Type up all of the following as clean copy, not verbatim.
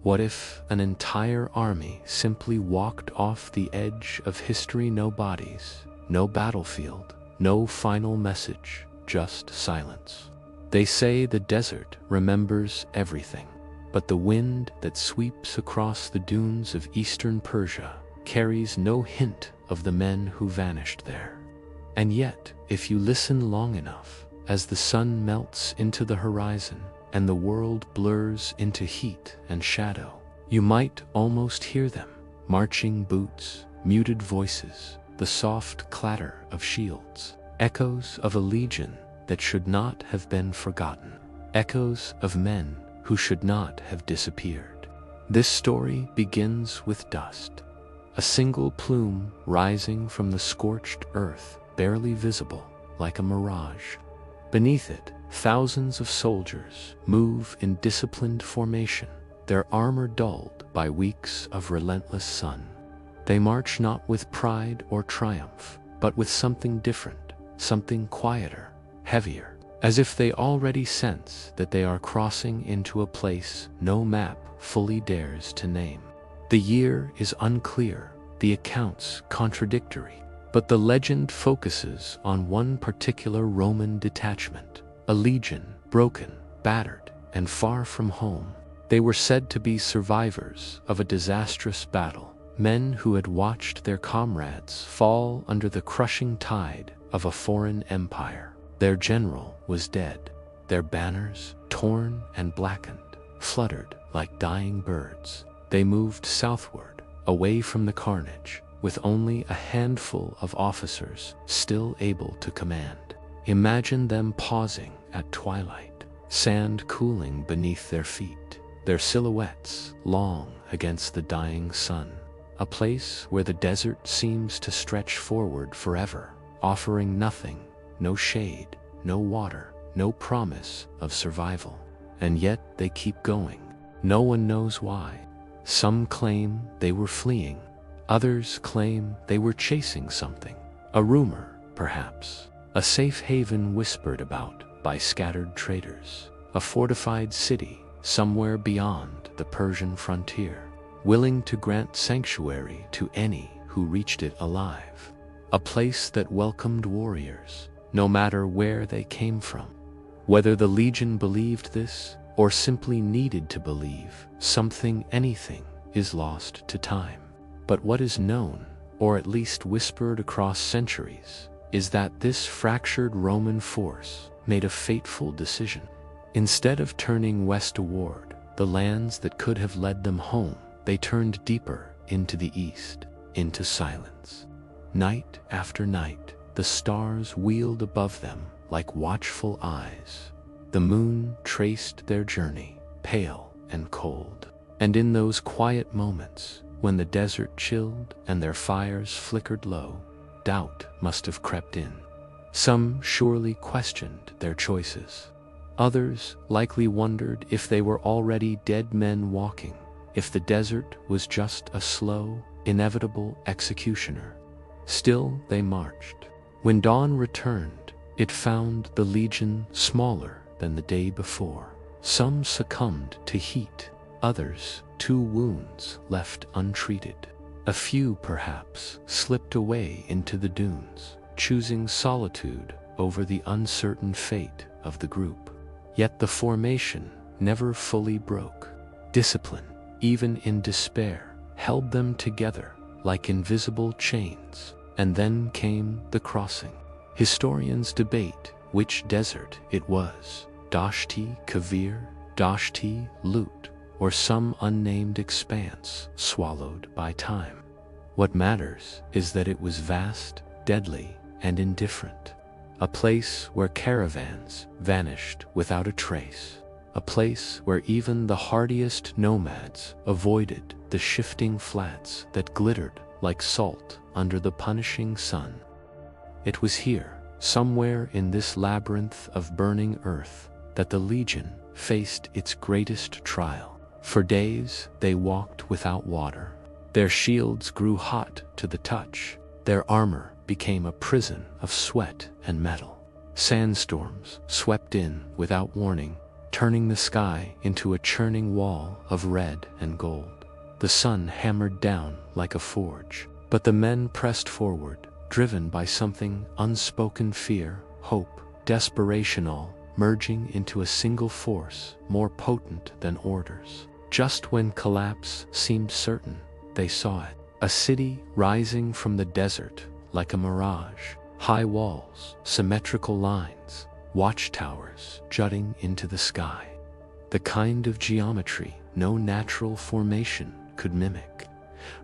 What if an entire army simply walked off the edge of history? No bodies, no battlefield, no final message, just silence. They say the desert remembers everything, but the wind that sweeps across the dunes of eastern Persia carries no hint of the men who vanished there. And yet, if you listen long enough, as the sun melts into the horizon and the world blurs into heat and shadow, you might almost hear them: marching boots, muted voices, the soft clatter of shields, echoes of a legion that should not have been forgotten, echoes of men who should not have disappeared. This story begins with dust, a single plume rising from the scorched earth, barely visible, like a mirage. Beneath it, thousands of soldiers move in disciplined formation, their armor dulled by weeks of relentless sun. They march not with pride or triumph, but with something different, something quieter, heavier, as if they already sense that they are crossing into a place no map fully dares to name. The year is unclear, the accounts contradictory, but the legend focuses on one particular Roman detachment, a legion, broken, battered, and far from home. They were said to be survivors of a disastrous battle, men who had watched their comrades fall under the crushing tide of a foreign empire. Their general was dead, their banners, torn and blackened, fluttered like dying birds. They moved southward, away from the carnage, with only a handful of officers still able to command. Imagine them pausing at twilight, sand cooling beneath their feet, their silhouettes long against the dying sun. A place where the desert seems to stretch forward forever, offering nothing, no shade, no water, no promise of survival. And yet they keep going. No one knows why. Some claim they were fleeing. Others claim they were chasing something. A rumor, perhaps. A safe haven whispered about by scattered traders. A fortified city somewhere beyond the Persian frontier, willing to grant sanctuary to any who reached it alive. A place that welcomed warriors, no matter where they came from. Whether the legion believed this, or simply needed to believe something, anything, is lost to time. But what is known, or at least whispered across centuries, is that this fractured Roman force made a fateful decision. Instead of turning westward, the lands that could have led them home, they turned deeper into the east, into silence. Night after night, the stars wheeled above them like watchful eyes. The moon traced their journey, pale and cold. And in those quiet moments, when the desert chilled and their fires flickered low, doubt must have crept in. Some surely questioned their choices. Others likely wondered if they were already dead men walking, if the desert was just a slow, inevitable executioner. Still they marched. When dawn returned, it found the legion smaller than the day before. Some succumbed to heat, others to wounds left untreated. A few, perhaps, slipped away into the dunes, choosing solitude over the uncertain fate of the group. Yet the formation never fully broke. Discipline, even in despair, held them together like invisible chains. And then came the crossing. Historians debate which desert it was, Dashti, Kavir, Dashti, Lut, or some unnamed expanse swallowed by time. What matters is that it was vast, deadly, and indifferent. A place where caravans vanished without a trace. A place where even the hardiest nomads avoided the shifting flats that glittered like salt under the punishing sun. It was here, somewhere in this labyrinth of burning earth, that the legion faced its greatest trial. For days they walked without water. Their shields grew hot to the touch. Their armor became a prison of sweat and metal. Sandstorms swept in without warning, turning the sky into a churning wall of red and gold. The sun hammered down like a forge, but the men pressed forward, driven by something unspoken: fear, hope, desperation, all merging into a single force more potent than orders. Just when collapse seemed certain, they saw it. A city rising from the desert like a mirage. High walls, symmetrical lines, watchtowers jutting into the sky. The kind of geometry no natural formation could mimic.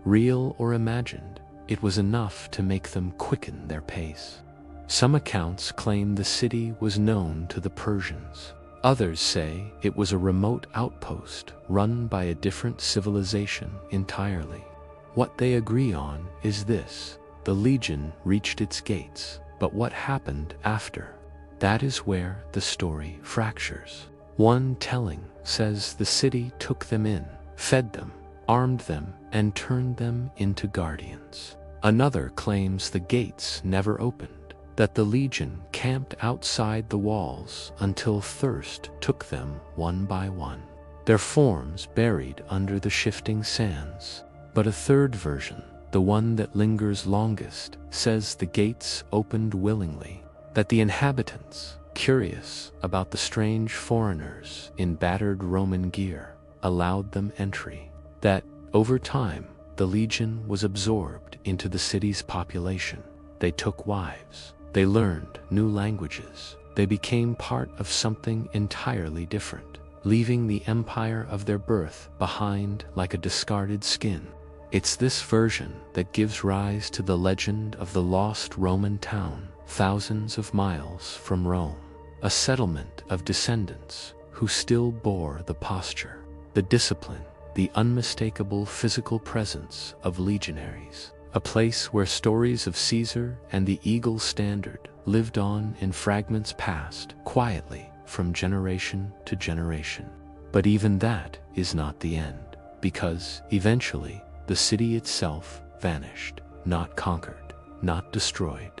Real or imagined, it was enough to make them quicken their pace. Some accounts claim the city was known to the Persians. Others say it was a remote outpost run by a different civilization entirely. What they agree on is this: the legion reached its gates, but what happened after? That is where the story fractures. One telling says the city took them in, fed them, armed them, and turned them into guardians. Another claims the gates never opened, that the legion camped outside the walls until thirst took them one by one, their forms buried under the shifting sands. But a third version, the one that lingers longest, says the gates opened willingly, that the inhabitants, curious about the strange foreigners in battered Roman gear, allowed them entry, that, over time, the legion was absorbed into the city's population. They took wives, they learned new languages, they became part of something entirely different, leaving the empire of their birth behind like a discarded skin. It's this version that gives rise to the legend of the lost Roman town, thousands of miles from Rome, a settlement of descendants who still bore the posture, the discipline, the unmistakable physical presence of legionaries, a place where stories of Caesar and the Eagle Standard lived on in fragments passed quietly from generation to generation. But even that is not the end, because eventually the city itself vanished, not conquered, not destroyed,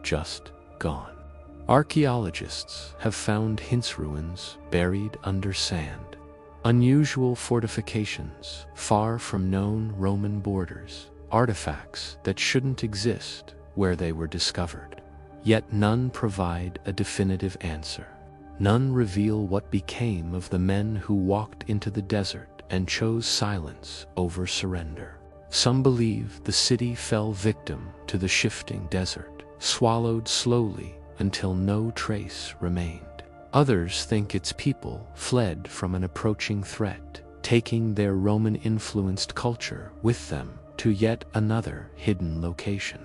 just gone. Archaeologists have found Hintz ruins buried under sand, unusual fortifications far from known Roman borders, artifacts that shouldn't exist where they were discovered. Yet none provide a definitive answer. None reveal what became of the men who walked into the desert and chose silence over surrender. Some believe the city fell victim to the shifting desert, swallowed slowly until no trace remained. Others think its people fled from an approaching threat, taking their Roman-influenced culture with them to yet another hidden location.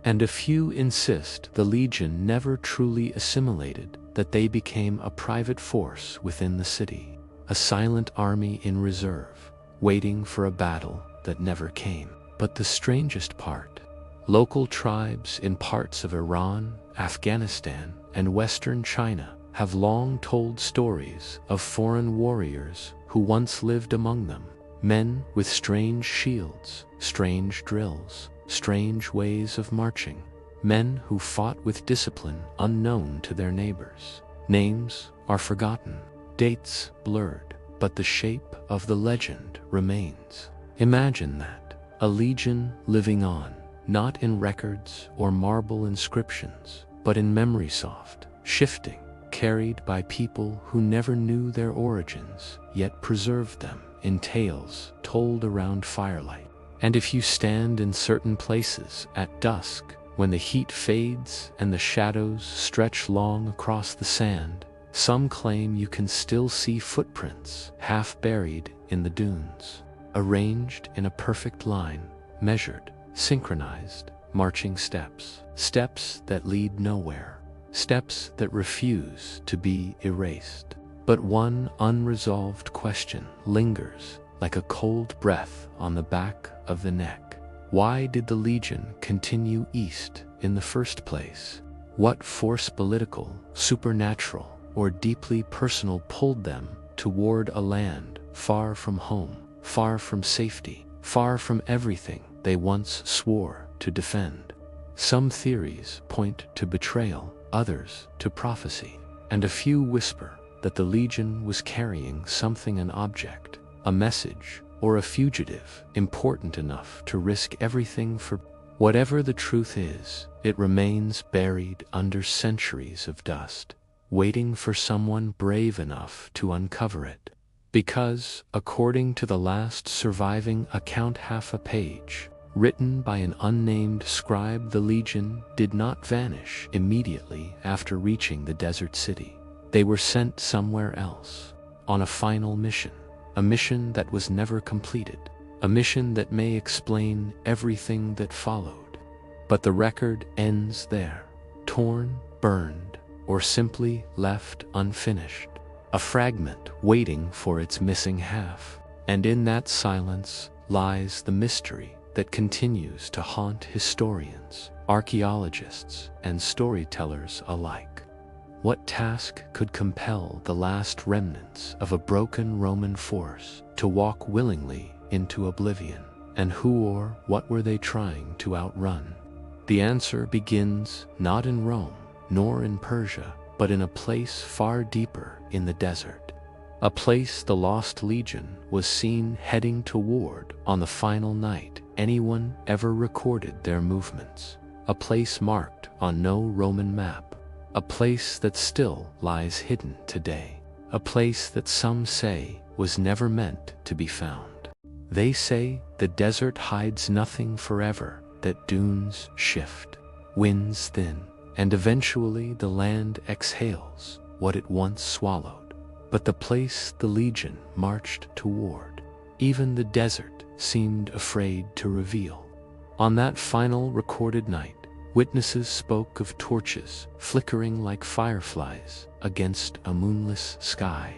And a few insist the legion never truly assimilated, that they became a private force within the city, a silent army in reserve, waiting for a battle that never came. But the strangest part, local tribes in parts of Iran, Afghanistan, and Western China have long told stories of foreign warriors who once lived among them, men with strange shields, strange drills, strange ways of marching, men who fought with discipline unknown to their neighbors. Names are forgotten, dates blurred, but the shape of the legend remains. Imagine that, a legion living on, not in records or marble inscriptions, but in memory soft, shifting, carried by people who never knew their origins, yet preserved them in tales told around firelight. And if you stand in certain places at dusk, when the heat fades and the shadows stretch long across the sand, some claim you can still see footprints half buried in the dunes, arranged in a perfect line, measured, synchronized, marching steps, steps that lead nowhere, steps that refuse to be erased. But one unresolved question lingers like a cold breath on the back of the neck. Why did the legion continue east in the first place? What force, political, supernatural, or deeply personal, pulled them toward a land far from home, far from safety, far from everything they once swore to defend? Some theories point to betrayal, others to prophecy, and a few whisper that the legion was carrying something, an object, a message, or a fugitive, important enough to risk everything for. Whatever the truth is, it remains buried under centuries of dust, waiting for someone brave enough to uncover it. Because, according to the last surviving account, half a page, written by an unnamed scribe, the legion did not vanish immediately after reaching the desert city. They were sent somewhere else, on a final mission, a mission that was never completed, a mission that may explain everything that followed. But the record ends there, torn, burned, or simply left unfinished, a fragment waiting for its missing half. And in that silence lies the mystery that continues to haunt historians, archaeologists, and storytellers alike. What task could compel the last remnants of a broken Roman force to walk willingly into oblivion? And who or what were they trying to outrun? The answer begins not in Rome, nor in Persia, but in a place far deeper in the desert. A place the lost legion was seen heading toward on the final night anyone ever recorded their movements. A place marked on no Roman map. A place that still lies hidden today. A place that some say was never meant to be found. They say the desert hides nothing forever, that dunes shift, winds thin, and eventually the land exhales what it once swallowed. But the place the legion marched toward, even the desert seemed afraid to reveal. On that final recorded night, witnesses spoke of torches flickering like fireflies against a moonless sky.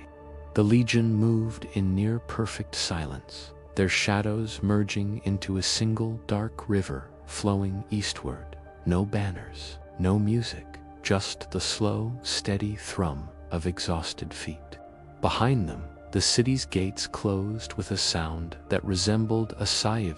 The legion moved in near-perfect silence, their shadows merging into a single dark river flowing eastward. No banners, no music, just the slow, steady thrum of exhausted feet. Behind them, the city's gates closed with a sound that resembled a sigh,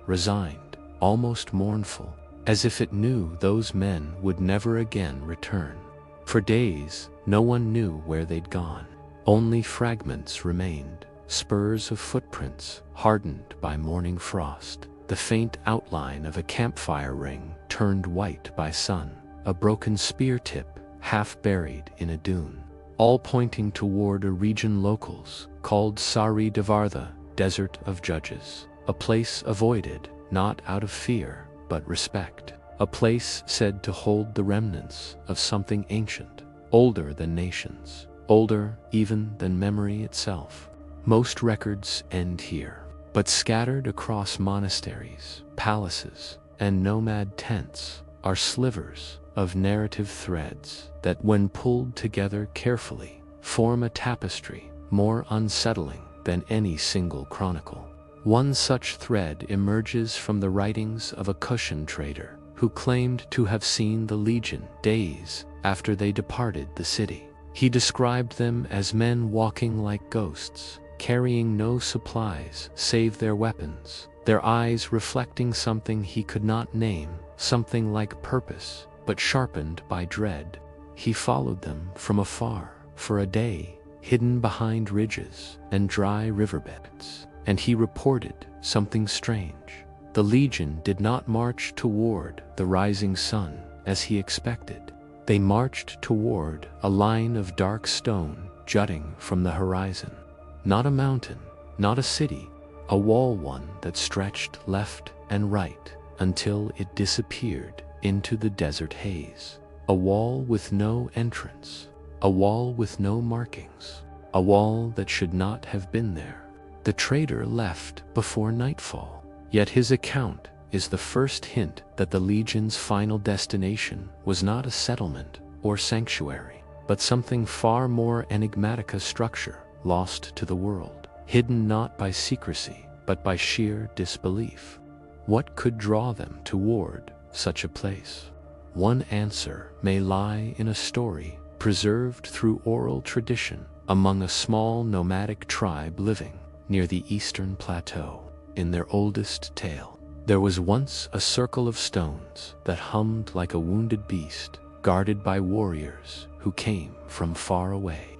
resigned, almost mournful, as if it knew those men would never again return. For days, no one knew where they'd gone. Only fragments remained, spurs of footprints hardened by morning frost, the faint outline of a campfire ring turned white by sun, a broken spear tip half buried in a dune, all pointing toward a region locals called Sari Devartha, Desert of Judges, a place avoided not out of fear but respect, a place said to hold the remnants of something ancient, older than nations, older even than memory itself. Most records end here, but scattered across monasteries, palaces, and nomad tents are slivers of narrative threads that, when pulled together carefully, form a tapestry more unsettling than any single chronicle. One such thread emerges from the writings of a Cushan trader who claimed to have seen the legion days after they departed the city. He described them as men walking like ghosts, carrying no supplies save their weapons, their eyes reflecting something he could not name, something like purpose, but sharpened by dread. He followed them from afar for a day, hidden behind ridges and dry riverbeds, and he reported something strange. The legion did not march toward the rising sun as he expected. They marched toward a line of dark stone jutting from the horizon. Not a mountain, not a city, a wall, one that stretched left and right until it disappeared into the desert haze. A wall with no entrance, a wall with no markings, a wall that should not have been there. The trader left before nightfall, yet his account is the first hint that the legion's final destination was not a settlement or sanctuary, but something far more enigmatic, a structure lost to the world, hidden not by secrecy, but by sheer disbelief. What could draw them toward such a place? One answer may lie in a story preserved through oral tradition among a small nomadic tribe living near the eastern plateau. In their oldest tale, there was once a circle of stones that hummed like a wounded beast, guarded by warriors who came from far away.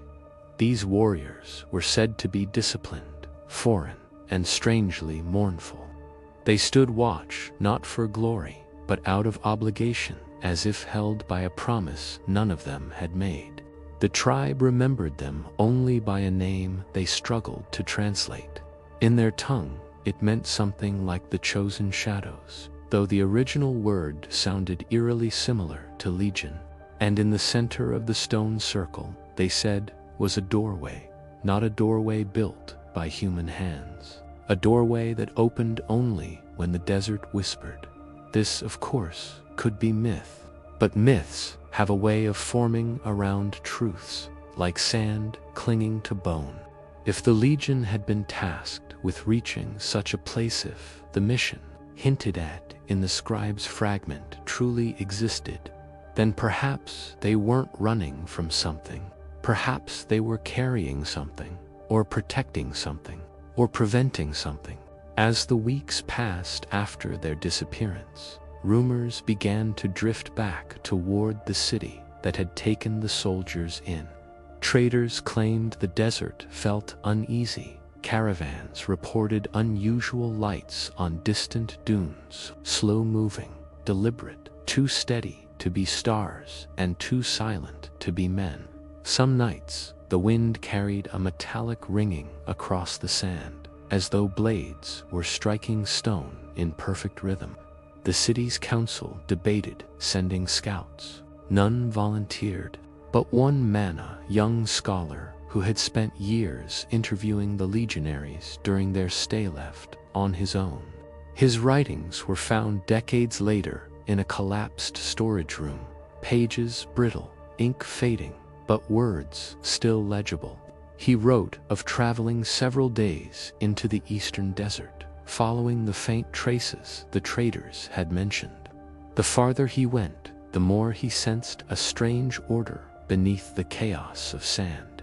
These warriors were said to be disciplined, foreign, and strangely mournful. They stood watch not for glory, but out of obligation, as if held by a promise none of them had made. The tribe remembered them only by a name they struggled to translate. In their tongue, it meant something like the chosen shadows, though the original word sounded eerily similar to legion. And in the center of the stone circle, they said, was a doorway, not a doorway built by human hands. A doorway that opened only when the desert whispered. This, of course, could be myth, but myths have a way of forming around truths, like sand clinging to bone. If the Legion had been tasked with reaching such a place, if the mission hinted at in the scribe's fragment truly existed, then perhaps they weren't running from something. Perhaps they were carrying something, or protecting something, or preventing something. As the weeks passed after their disappearance, rumors began to drift back toward the city that had taken the soldiers in. Traders claimed the desert felt uneasy. Caravans reported unusual lights on distant dunes, slow-moving, deliberate, too steady to be stars and too silent to be men. Some nights, the wind carried a metallic ringing across the sand, as though blades were striking stone in perfect rhythm. The city's council debated sending scouts. None volunteered, but one Mana, young scholar who had spent years interviewing the legionaries during their stay, left on his own. His writings were found decades later in a collapsed storage room, pages brittle, ink fading, but words still legible. He wrote of traveling several days into the eastern desert, following the faint traces the traders had mentioned. The farther he went, the more he sensed a strange order beneath the chaos of sand.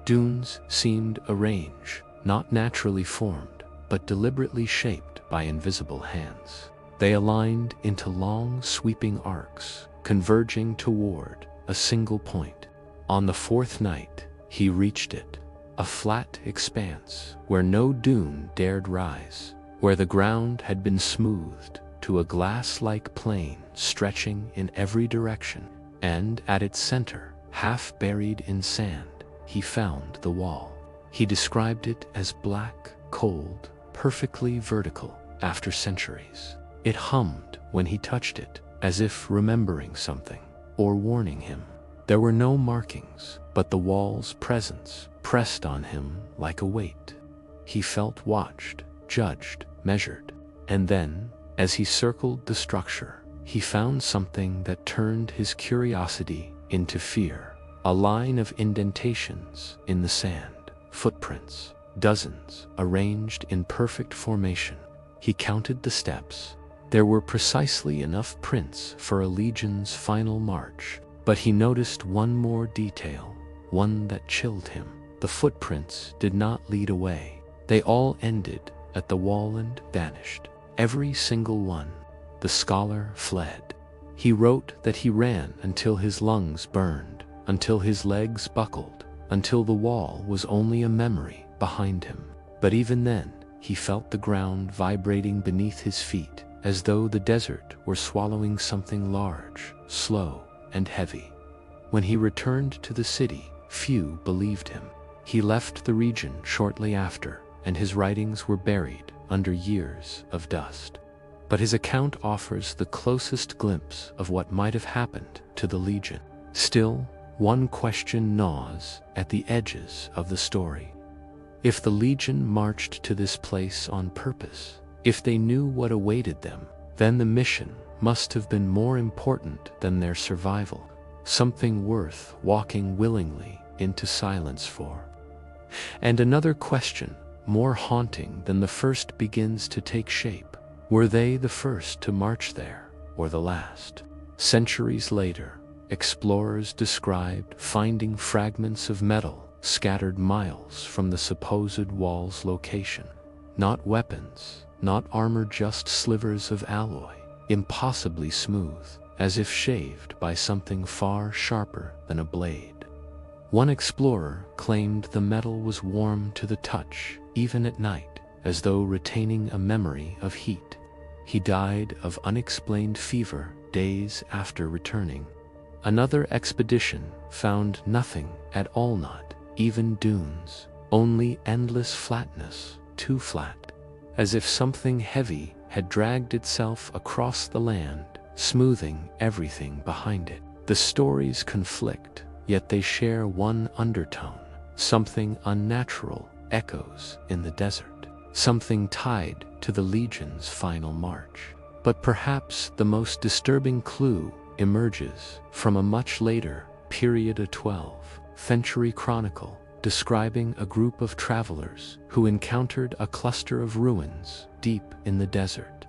Dunes seemed arranged, not naturally formed, but deliberately shaped by invisible hands. They aligned into long, sweeping arcs, converging toward a single point. On the fourth night, he reached it, a flat expanse where no dune dared rise, where the ground had been smoothed to a glass-like plain stretching in every direction, and at its center, half buried in sand, he found the wall. He described it as black, cold, perfectly vertical after centuries. It hummed when he touched it, as if remembering something or warning him. There were no markings, but the wall's presence pressed on him like a weight. He felt watched, judged, measured. And then, as he circled the structure, he found something that turned his curiosity into fear. A line of indentations in the sand, footprints, dozens, arranged in perfect formation. He counted the steps. There were precisely enough prints for a legion's final march, but he noticed one more detail, one that chilled him. The footprints did not lead away. They all ended at the wall and vanished. Every single one. The scholar fled. He wrote that he ran until his lungs burned, until his legs buckled, until the wall was only a memory behind him. But even then, he felt the ground vibrating beneath his feet, as though the desert were swallowing something large, slow, and heavy. When he returned to the city, few believed him. He left the region shortly after, and his writings were buried under years of dust. But his account offers the closest glimpse of what might have happened to the Legion. Still, one question gnaws at the edges of the story. If the Legion marched to this place on purpose, if they knew what awaited them, then the mission must have been more important than their survival, something worth walking willingly into silence for. And another question, more haunting than the first, begins to take shape. Were they the first to march there, or the last? Centuries later, explorers described finding fragments of metal scattered miles from the supposed wall's location. Not weapons, not armor, just slivers of alloy, impossibly smooth, as if shaved by something far sharper than a blade. One explorer claimed the metal was warm to the touch, even at night, as though retaining a memory of heat. He died of unexplained fever days after returning. Another expedition found nothing at all, not even dunes, only endless flatness, too flat, as if something heavy had dragged itself across the land, smoothing everything behind it. The stories conflict, yet they share one undertone. Something unnatural echoes in the desert, something tied to the Legion's final march. But perhaps the most disturbing clue emerges from a much later period, a 12th century chronicle describing a group of travelers who encountered a cluster of ruins deep in the desert.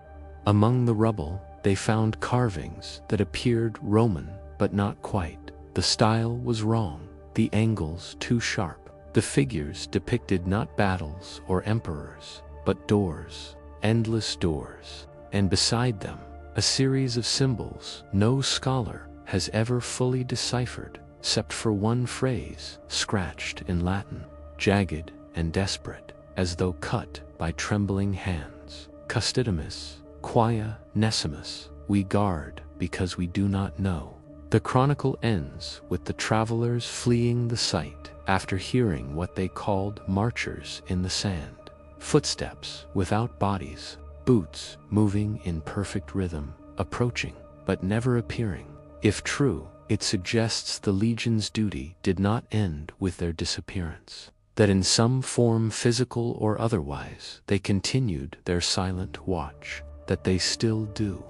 Among the rubble, they found carvings that appeared Roman, but not quite. The style was wrong, the angles too sharp. The figures depicted not battles or emperors, but doors, endless doors, and beside them, a series of symbols no scholar has ever fully deciphered, except for one phrase scratched in Latin, jagged and desperate, as though cut by trembling hands. Custodimus, quia nesimus, we guard because we do not know. The chronicle ends with the travelers fleeing the site after hearing what they called marchers in the sand. Footsteps without bodies, boots moving in perfect rhythm, approaching but never appearing. If true, it suggests the Legion's duty did not end with their disappearance, that in some form, physical or otherwise, they continued their silent watch, that they still do.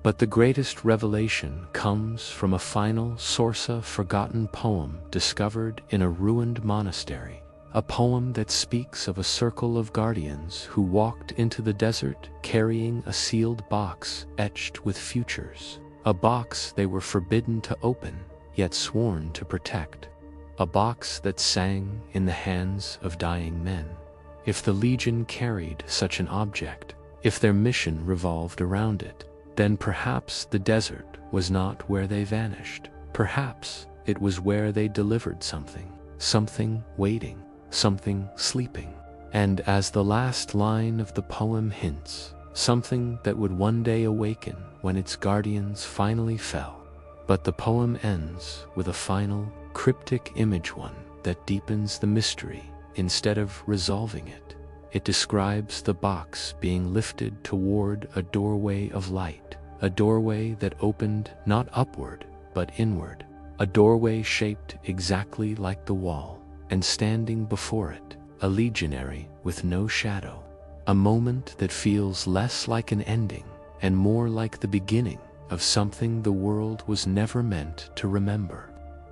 But the greatest revelation comes from a final forgotten poem discovered in a ruined monastery, a poem that speaks of a circle of guardians who walked into the desert carrying a sealed box etched with futures, a box they were forbidden to open, yet sworn to protect, a box that sang in the hands of dying men. If the Legion carried such an object, if their mission revolved around it, then perhaps the desert was not where they vanished. Perhaps it was where they delivered something, something waiting, something sleeping. And as the last line of the poem hints, something that would one day awaken when its guardians finally fell. But the poem ends with a final, cryptic image, one that deepens the mystery instead of resolving it. It describes the box being lifted toward a doorway of light, a doorway that opened not upward, but inward, a doorway shaped exactly like the wall, and standing before it, a legionary with no shadow, a moment that feels less like an ending and more like the beginning of something the world was never meant to remember,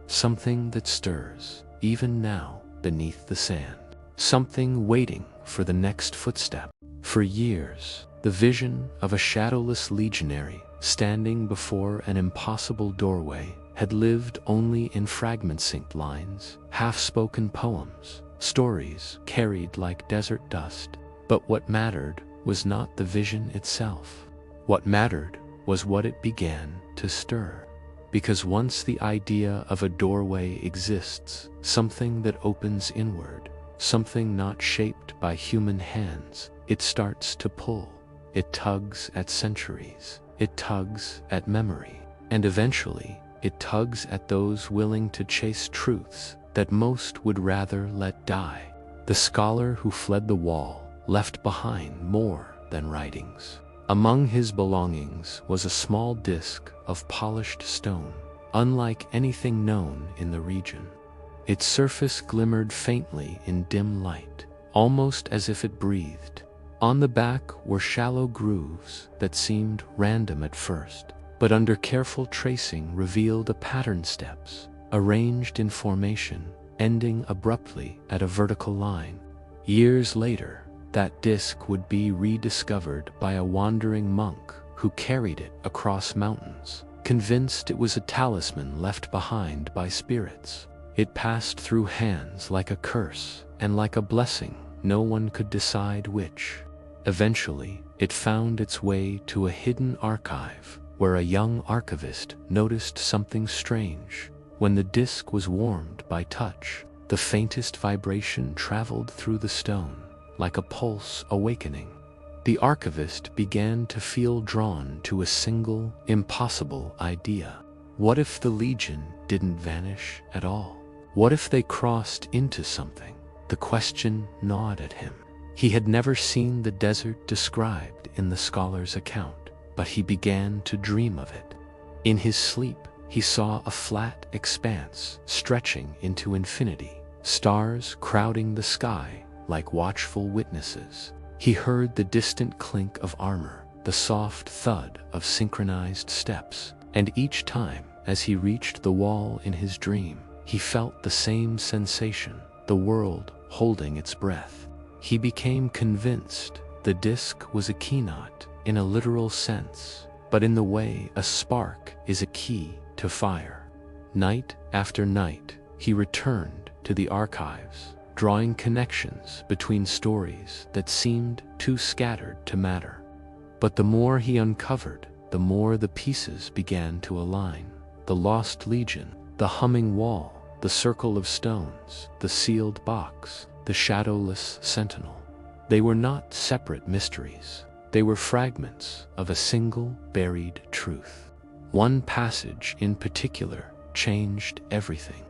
something that stirs, even now, beneath the sand, something waiting for the next footstep. For years, the vision of a shadowless legionary standing before an impossible doorway had lived only in fragment-synced lines, half-spoken poems, stories carried like desert dust. But what mattered was not the vision itself. What mattered was what it began to stir. Because once the idea of a doorway exists, something that opens inward, something not shaped by human hands, it starts to pull. It tugs at centuries, it tugs at memory, and eventually it tugs at those willing to chase truths that most would rather let die. The scholar who fled the wall left behind more than writings. Among his belongings was a small disc of polished stone, unlike anything known in the region. Its surface glimmered faintly in dim light, almost as if it breathed. On the back were shallow grooves that seemed random at first, but under careful tracing revealed a pattern, steps, arranged in formation, ending abruptly at a vertical line. Years later, that disc would be rediscovered by a wandering monk who carried it across mountains, convinced it was a talisman left behind by spirits. It passed through hands like a curse and like a blessing, no one could decide which. Eventually, it found its way to a hidden archive, where a young archivist noticed something strange. When the disk was warmed by touch, the faintest vibration traveled through the stone, like a pulse awakening. The archivist began to feel drawn to a single, impossible idea. What if the Legion didn't vanish at all? What if they crossed into something? The question gnawed at him. He had never seen the desert described in the scholar's account, but he began to dream of it. In his sleep, he saw a flat expanse stretching into infinity, stars crowding the sky like watchful witnesses. He heard the distant clink of armor, the soft thud of synchronized steps, and each time, as he reached the wall in his dream, he felt the same sensation, the world holding its breath. He became convinced the disk was a keynot in a literal sense, but in the way a spark is a key to fire. Night after night, he returned to the archives, drawing connections between stories that seemed too scattered to matter. But the more he uncovered, the more the pieces began to align. The lost Legion, the humming wall, the circle of stones, the sealed box, the shadowless sentinel. They were not separate mysteries. They were fragments of a single buried truth. One passage in particular changed everything.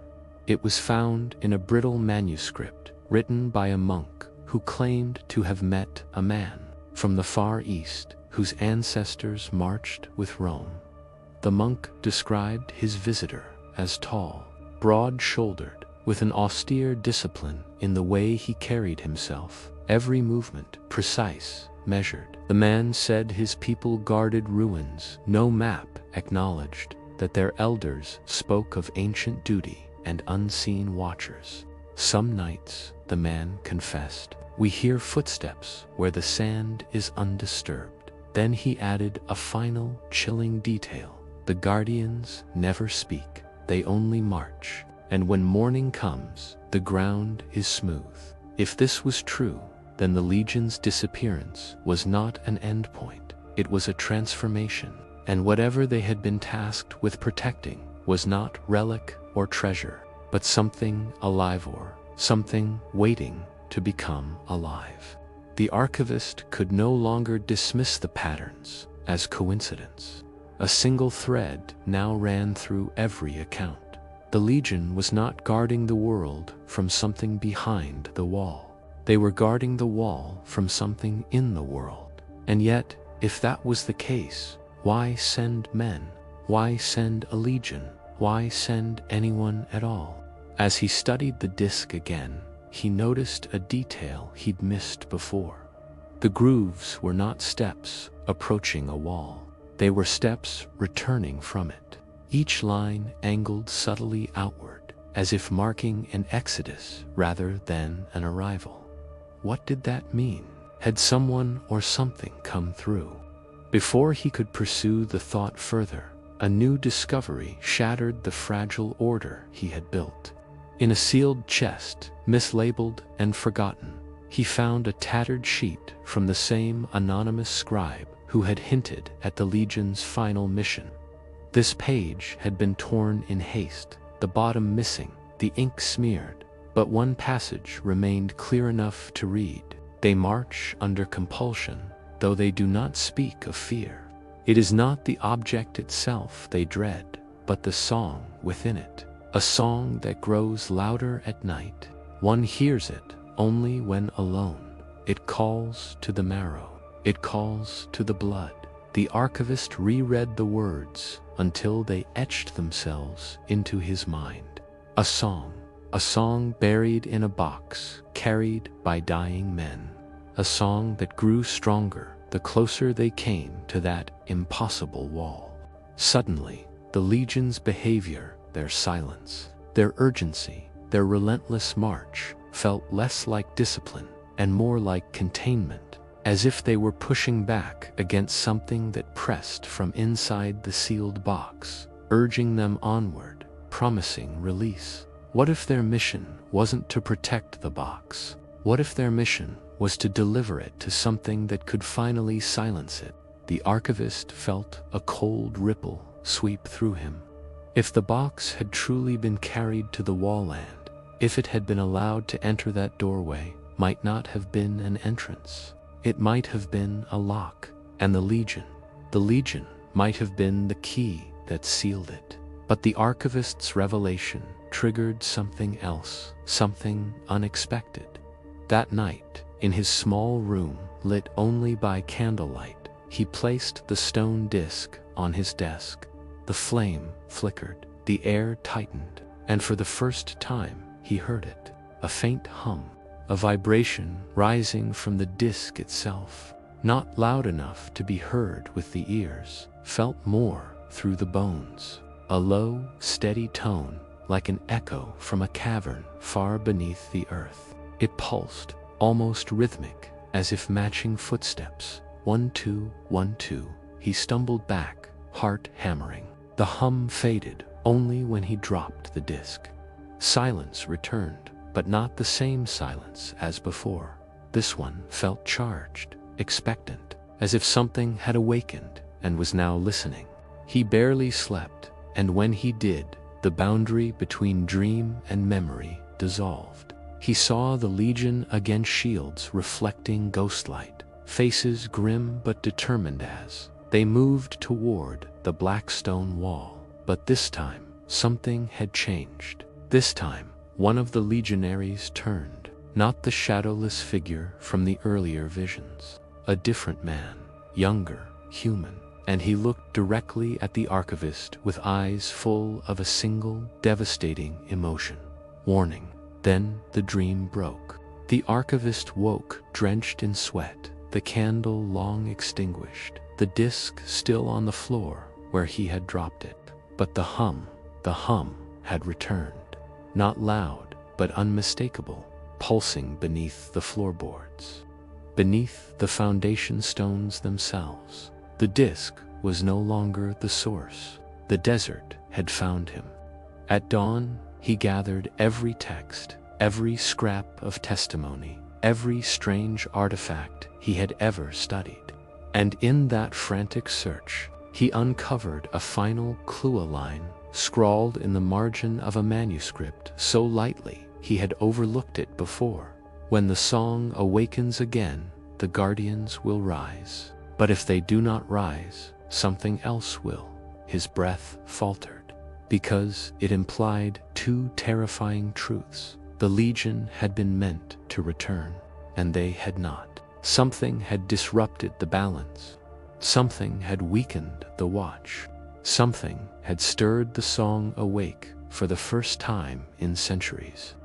It was found in a brittle manuscript written by a monk who claimed to have met a man from the Far East whose ancestors marched with Rome. The monk described his visitor as tall, broad-shouldered, with an austere discipline in the way he carried himself, every movement precise, measured. The man said his people guarded ruins. No map acknowledged that their elders spoke of ancient duty and unseen watchers. Some nights, the man confessed, we hear footsteps where the sand is undisturbed. Then he added a final, chilling detail. The guardians never speak, they only march, and when morning comes, the ground is smooth. If this was true, then the Legion's disappearance was not an endpoint, it was a transformation, and whatever they had been tasked with protecting was not relic or treasure, but something alive, or something waiting to become alive. The archivist could no longer dismiss the patterns as coincidence. A single thread now ran through every account. The Legion was not guarding the world from something behind the wall. They were guarding the wall from something in the world. And yet, if that was the case, why send men? Why send a legion? Why send anyone at all? As he studied the disk again, he noticed a detail he'd missed before. The grooves were not steps approaching a wall. They were steps returning from it. Each line angled subtly outward, as if marking an exodus rather than an arrival. What did that mean? Had someone or something come through? Before he could pursue the thought further, a new discovery shattered the fragile order he had built. In a sealed chest, mislabeled and forgotten, he found a tattered sheet from the same anonymous scribe who had hinted at the Legion's final mission. This page had been torn in haste, the bottom missing, the ink smeared, but one passage remained clear enough to read. They march under compulsion, though they do not speak of fear. It is not the object itself they dread, but the song within it. A song that grows louder at night. One hears it only when alone. It calls to the marrow. It calls to the blood. The archivist reread the words until they etched themselves into his mind. A song buried in a box, carried by dying men. A song that grew stronger the closer they came to that impossible wall. Suddenly, the Legion's behavior, their silence, their urgency, their relentless march, felt less like discipline and more like containment, as if they were pushing back against something that pressed from inside the sealed box, urging them onward, promising release. What if their mission wasn't to protect the box? What if their mission was to deliver it to something that could finally silence it? The archivist felt a cold ripple sweep through him. If the box had truly been carried to the wall land, if it had been allowed to enter that doorway, might not have been an entrance. It might have been a lock, and the Legion might have been the key that sealed it. But the archivist's revelation triggered something else, something unexpected. That night, in his small room, lit only by candlelight, he placed the stone disc on his desk. The flame flickered, the air tightened, and for the first time he heard it, a faint hum, a vibration rising from the disc itself, not loud enough to be heard with the ears, felt more through the bones, a low, steady tone like an echo from a cavern far beneath the earth. It pulsed, almost rhythmic, as if matching footsteps. 1 2 1 2. He stumbled back, heart hammering. The hum faded only when he dropped the disc. Silence returned, but not the same silence as before. This one felt charged, expectant, as if something had awakened and was now listening. He barely slept, and when he did, the boundary between dream and memory dissolved. He saw the Legion against shields reflecting ghostlight, faces grim but determined as they moved toward the black stone wall. But this time, something had changed. This time, one of the legionaries turned, not the shadowless figure from the earlier visions. A different man, younger, human, and he looked directly at the archivist with eyes full of a single, devastating emotion. Warning. Then the dream broke. The archivist woke, drenched in sweat, the candle long extinguished, the disc still on the floor where he had dropped it. But the hum had returned. Not loud, but unmistakable, pulsing beneath the floorboards, beneath the foundation stones themselves. The disc was no longer the source. The desert had found him. At dawn, he gathered every text, every scrap of testimony, every strange artifact he had ever studied. And in that frantic search, he uncovered a final clue, a line scrawled in the margin of a manuscript so lightly he had overlooked it before. When the song awakens again, the guardians will rise. But if they do not rise, something else will. His breath faltered, because it implied two terrifying truths. The Legion had been meant to return, and they had not. Something had disrupted the balance. Something had weakened the watch. Something had stirred the song awake for the first time in centuries.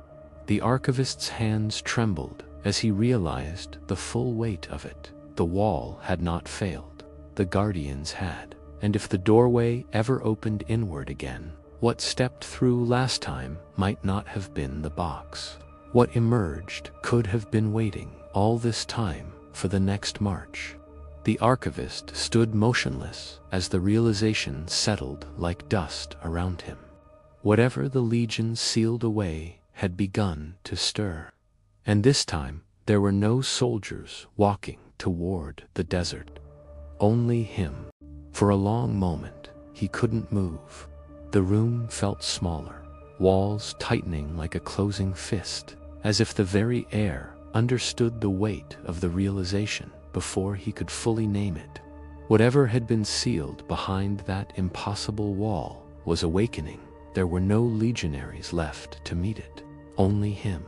The archivist's hands trembled as he realized the full weight of it. The wall had not failed. The guardians had. And if the doorway ever opened inward again, what stepped through last time might not have been the box. What emerged could have been waiting all this time for the next march. The archivist stood motionless as the realization settled like dust around him. Whatever the Legion sealed away had begun to stir. And this time, there were no soldiers walking toward the desert. Only him. For a long moment, he couldn't move. The room felt smaller, walls tightening like a closing fist, as if the very air understood the weight of the realization before he could fully name it. Whatever had been sealed behind that impossible wall was awakening. There were no legionaries left to meet it, only him.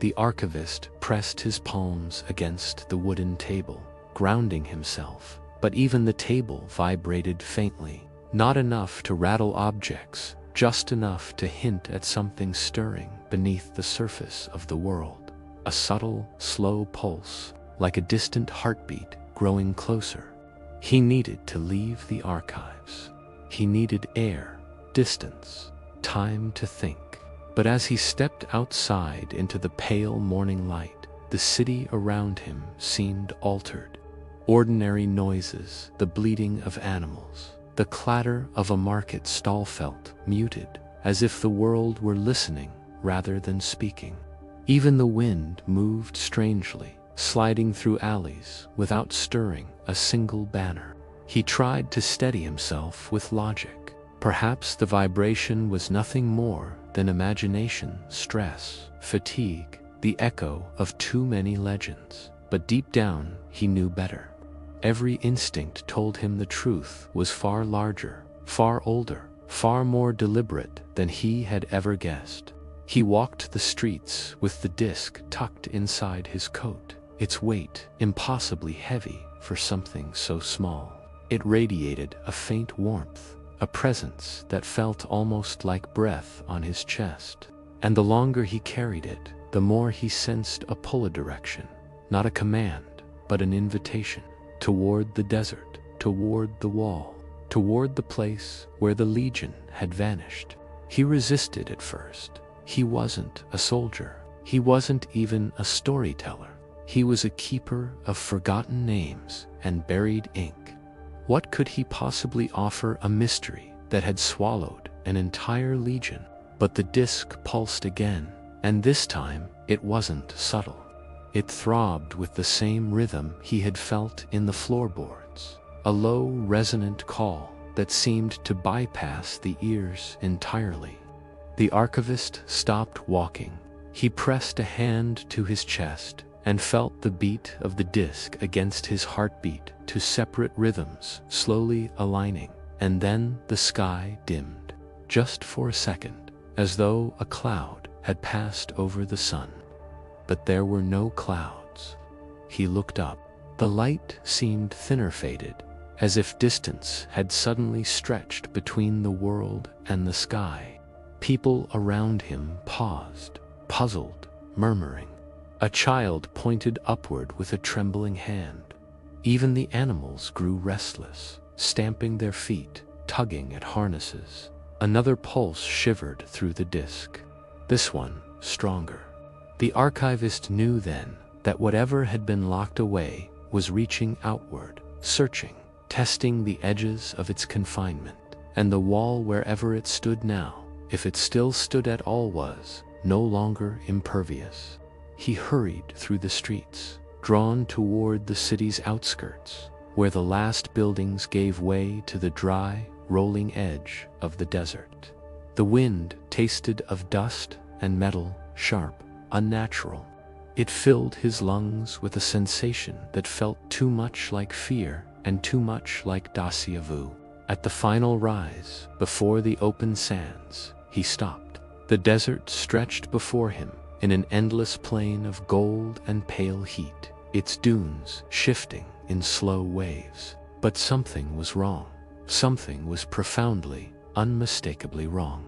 The archivist pressed his palms against the wooden table, grounding himself, but even the table vibrated faintly, not enough to rattle objects, just enough to hint at something stirring beneath the surface of the world. A subtle, slow pulse, like a distant heartbeat growing closer. He needed to leave the archives. He needed air, distance, time to think. But as he stepped outside into the pale morning light, the city around him seemed altered. Ordinary noises, the bleating of animals, the clatter of a market stall felt muted, as if the world were listening rather than speaking. Even the wind moved strangely, sliding through alleys without stirring a single banner. He tried to steady himself with logic. Perhaps the vibration was nothing more than imagination, stress, fatigue, the echo of too many legends. But deep down, he knew better. Every instinct told him the truth was far larger, far older, far more deliberate than he had ever guessed. He walked the streets with the disc tucked inside his coat, its weight impossibly heavy for something so small. It radiated a faint warmth, a presence that felt almost like breath on his chest. And the longer he carried it, the more he sensed a pull, a direction, not a command, but an invitation, toward the desert, toward the wall, toward the place where the Legion had vanished. He resisted at first. He wasn't a soldier. He wasn't even a storyteller. He was a keeper of forgotten names and buried ink. What could he possibly offer a mystery that had swallowed an entire legion? But the disc pulsed again, and this time it wasn't subtle. It throbbed with the same rhythm he had felt in the floorboards, a low, resonant call that seemed to bypass the ears entirely. The archivist stopped walking. He pressed a hand to his chest and felt the beat of the disc against his heartbeat, to separate rhythms slowly aligning. And then the sky dimmed, just for a second, as though a cloud had passed over the sun. But there were no clouds. He looked up. The light seemed thinner, faded, as if distance had suddenly stretched between the world and the sky. People around him paused, puzzled, murmuring. A child pointed upward with a trembling hand. Even the animals grew restless, stamping their feet, tugging at harnesses. Another pulse shivered through the disc. This one, stronger. The archivist knew then that whatever had been locked away was reaching outward, searching, testing the edges of its confinement. And the wall, wherever it stood now, if it still stood at all, was no longer impervious. He hurried through the streets, drawn toward the city's outskirts, where the last buildings gave way to the dry, rolling edge of the desert. The wind tasted of dust and metal, sharp, unnatural. It filled his lungs with a sensation that felt too much like fear and too much like déjà vu. At the final rise, before the open sands, he stopped. The desert stretched before him in an endless plain of gold and pale heat, its dunes shifting in slow waves. But something was wrong. Something was profoundly, unmistakably wrong.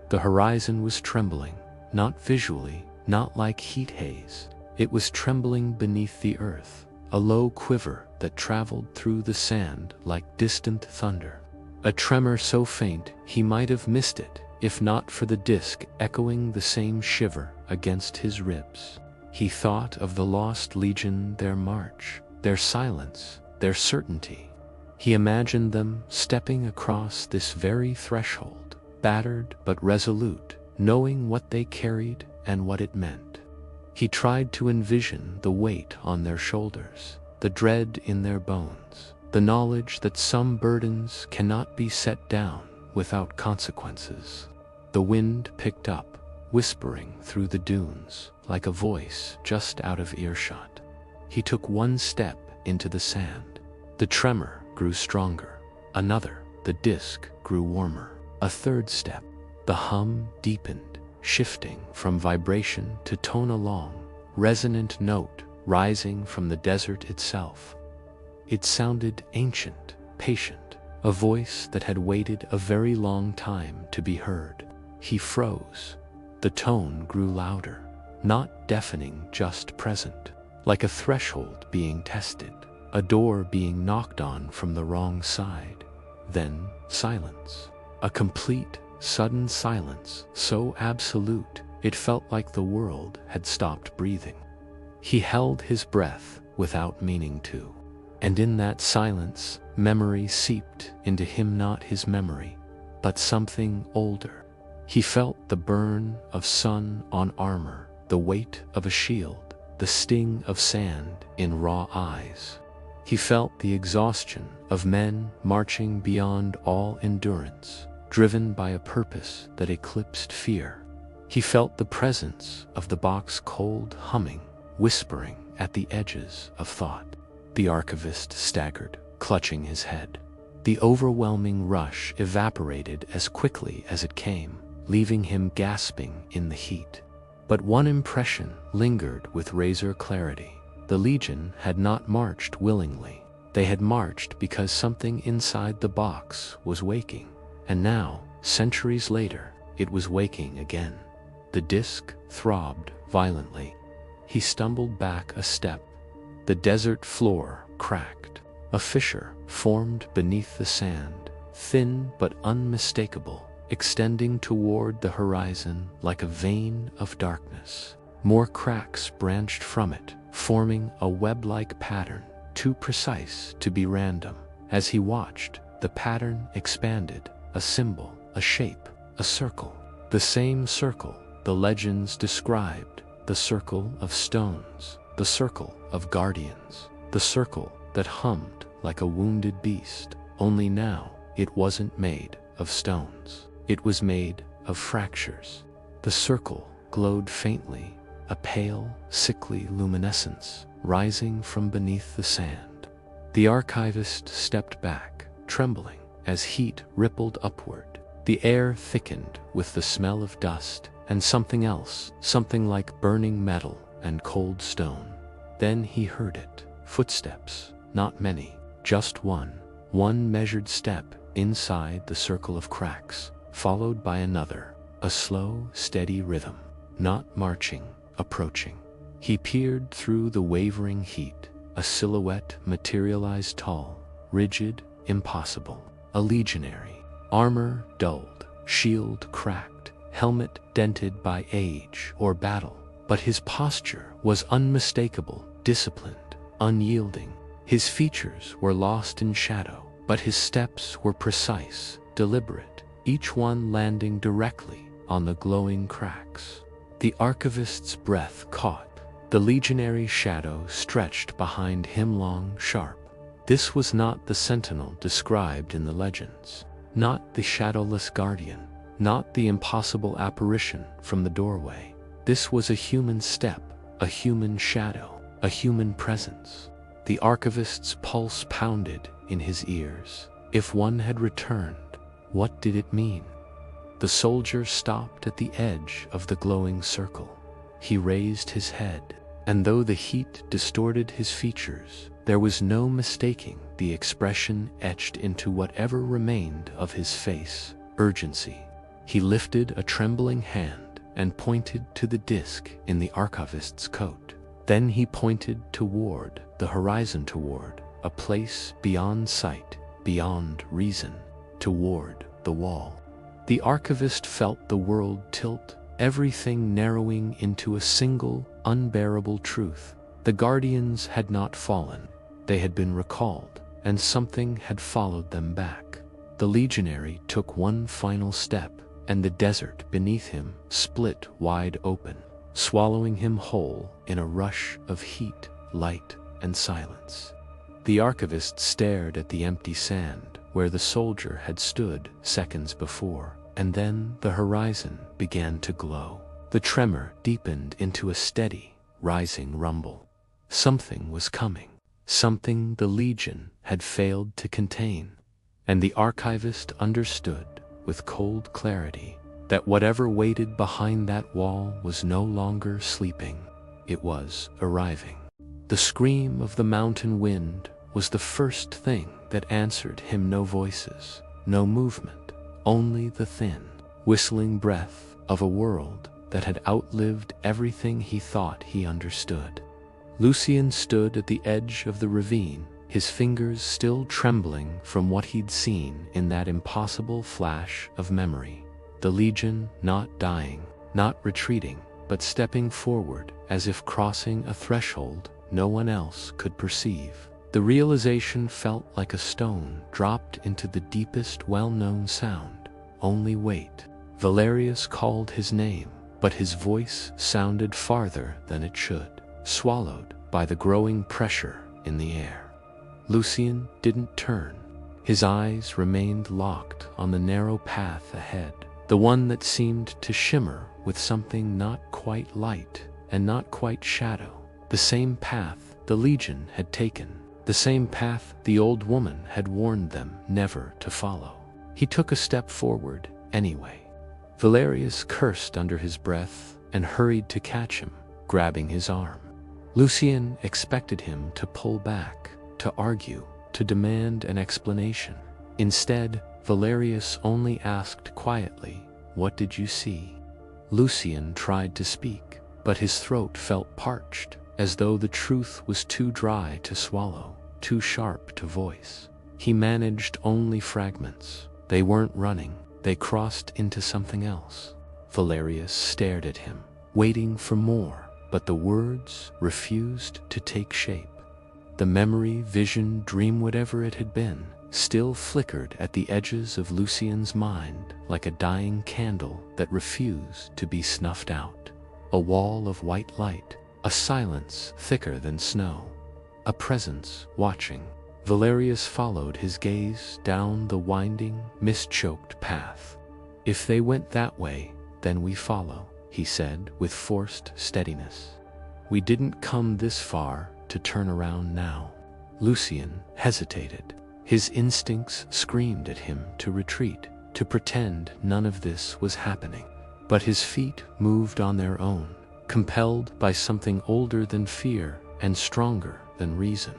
The horizon was trembling, not visually, not like heat haze. It was trembling beneath the earth, a low quiver that traveled through the sand like distant thunder. A tremor so faint he might have missed it, if not for the disc echoing the same shiver against his ribs. He thought of the lost legion, their march, their silence, their certainty. He imagined them stepping across this very threshold, battered but resolute, knowing what they carried and what it meant. He tried to envision the weight on their shoulders, the dread in their bones, the knowledge that some burdens cannot be set down without consequences. The wind picked up, whispering through the dunes like a voice just out of earshot. He took one step into the sand. The tremor grew stronger. Another, the disc grew warmer. A third step. The hum deepened, shifting from vibration to tone, a long, resonant note rising from the desert itself. It sounded ancient, patient, a voice that had waited a very long time to be heard. He froze. The tone grew louder, not deafening, just present, like a threshold being tested, a door being knocked on from the wrong side. Then silence. A complete, sudden silence, so absolute it felt like the world had stopped breathing. He held his breath without meaning to. And in that silence, memory seeped into him, not his memory, but something older. He felt the burn of sun on armor, the weight of a shield, the sting of sand in raw eyes. He felt the exhaustion of men marching beyond all endurance, driven by a purpose that eclipsed fear. He felt the presence of the box, cold humming, whispering at the edges of thought. The archivist staggered, clutching his head. The overwhelming rush evaporated as quickly as it came, leaving him gasping in the heat. But one impression lingered with razor clarity. The Legion had not marched willingly. They had marched because something inside the box was waking. And now, centuries later, it was waking again. The disc throbbed violently. He stumbled back a step. The desert floor cracked. A fissure formed beneath the sand, thin but unmistakable, extending toward the horizon like a vein of darkness. More cracks branched from it, forming a web-like pattern, too precise to be random. As he watched, the pattern expanded, a symbol, a shape, a circle. The same circle the legends described, the circle of stones, the circle of guardians, the circle that hummed like a wounded beast. Only now, it wasn't made of stones. It was made of fractures. The circle glowed faintly, a pale, sickly luminescence rising from beneath the sand. The archivist stepped back, trembling, as heat rippled upward. The air thickened with the smell of dust and something else, something like burning metal and cold stone. Then he heard it. Footsteps, not many, just one measured step inside the circle of cracks, followed by another, a slow, steady rhythm, not marching, approaching. He peered through the wavering heat. A silhouette materialized, tall, rigid, impossible. A legionary, armor dulled, shield cracked, helmet dented by age or battle. But his posture was unmistakable, disciplined, unyielding. His features were lost in shadow, but his steps were precise, deliberate, each one landing directly on the glowing cracks. The archivist's breath caught. The legionary shadow stretched behind him, long, sharp. This was not the sentinel described in the legends, not the shadowless guardian, not the impossible apparition from the doorway. This was a human step, a human shadow, a human presence. The archivist's pulse pounded in his ears. If one had returned, what did it mean? The soldier stopped at the edge of the glowing circle. He raised his head, and though the heat distorted his features, there was no mistaking the expression etched into whatever remained of his face: urgency. He lifted a trembling hand and pointed to the disc in the archivist's coat. Then he pointed toward the horizon, toward a place beyond sight, beyond reason, toward the wall. The archivist felt the world tilt, everything narrowing into a single, unbearable truth. The guardians had not fallen. They had been recalled, and something had followed them back. The legionary took one final step, and the desert beneath him split wide open, swallowing him whole in a rush of heat, light, and silence. The archivist stared at the empty sand where the soldier had stood seconds before, and then the horizon began to glow. The tremor deepened into a steady, rising rumble. Something was coming, something the Legion had failed to contain, and the archivist understood with cold clarity that whatever waited behind that wall was no longer sleeping. It was arriving. The scream of the mountain wind was the first thing that answered him. No voices, no movement, only the thin, whistling breath of a world that had outlived everything he thought he understood. Lucien stood at the edge of the ravine, his fingers still trembling from what he'd seen in that impossible flash of memory. The Legion not dying, not retreating, but stepping forward as if crossing a threshold no one else could perceive. The realization felt like a stone dropped into the deepest well-known sound. Only wait. Valerius called his name, but his voice sounded farther than it should, swallowed by the growing pressure in the air. Lucien didn't turn. His eyes remained locked on the narrow path ahead, the one that seemed to shimmer with something not quite light and not quite shadow. The same path the Legion had taken, the same path the old woman had warned them never to follow. He took a step forward anyway. Valerius cursed under his breath and hurried to catch him, grabbing his arm. Lucien expected him to pull back, to argue, to demand an explanation. Instead, Valerius only asked quietly, "What did you see?" Lucien tried to speak, but his throat felt parched, as though the truth was too dry to swallow, too sharp to voice. He managed only fragments. They weren't running, they crossed into something else. Valerius stared at him, waiting for more, but the words refused to take shape. The memory, vision, dream, whatever it had been, still flickered at the edges of Lucien's mind like a dying candle that refused to be snuffed out. A wall of white light, a silence thicker than snow, a presence watching. Valerius followed his gaze down the winding, mist-choked path. "If they went that way, then we follow," he said with forced steadiness. "We didn't come this far to turn around now." Lucien hesitated. His instincts screamed at him to retreat, to pretend none of this was happening. But his feet moved on their own, compelled by something older than fear and stronger than reason.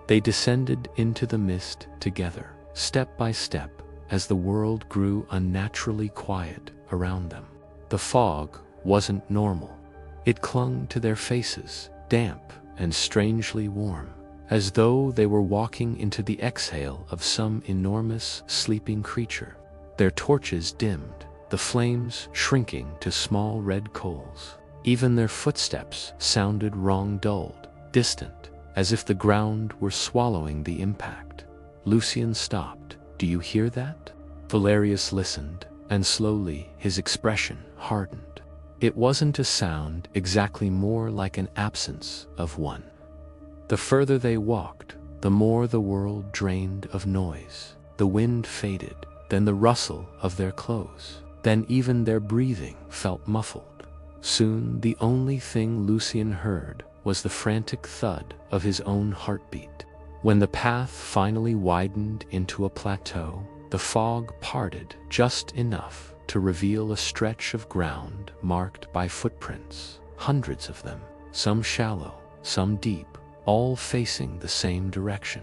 They descended into the mist together, step by step, as the world grew unnaturally quiet around them. The fog wasn't normal. It clung to their faces, damp and strangely warm, as though they were walking into the exhale of some enormous sleeping creature. Their torches dimmed, the flames shrinking to small red coals. Even their footsteps sounded wrong, dulled, distant, as if the ground were swallowing the impact. Lucien stopped. "Do you hear that?" Valerius listened, and slowly his expression hardened. It wasn't a sound, exactly, more like an absence of one. The further they walked, the more the world drained of noise. The wind faded, then the rustle of their clothes, then even their breathing felt muffled. Soon the only thing Lucien heard was the frantic thud of his own heartbeat. When the path finally widened into a plateau, the fog parted just enough to reveal a stretch of ground marked by footprints, hundreds of them, some shallow, some deep, all facing the same direction.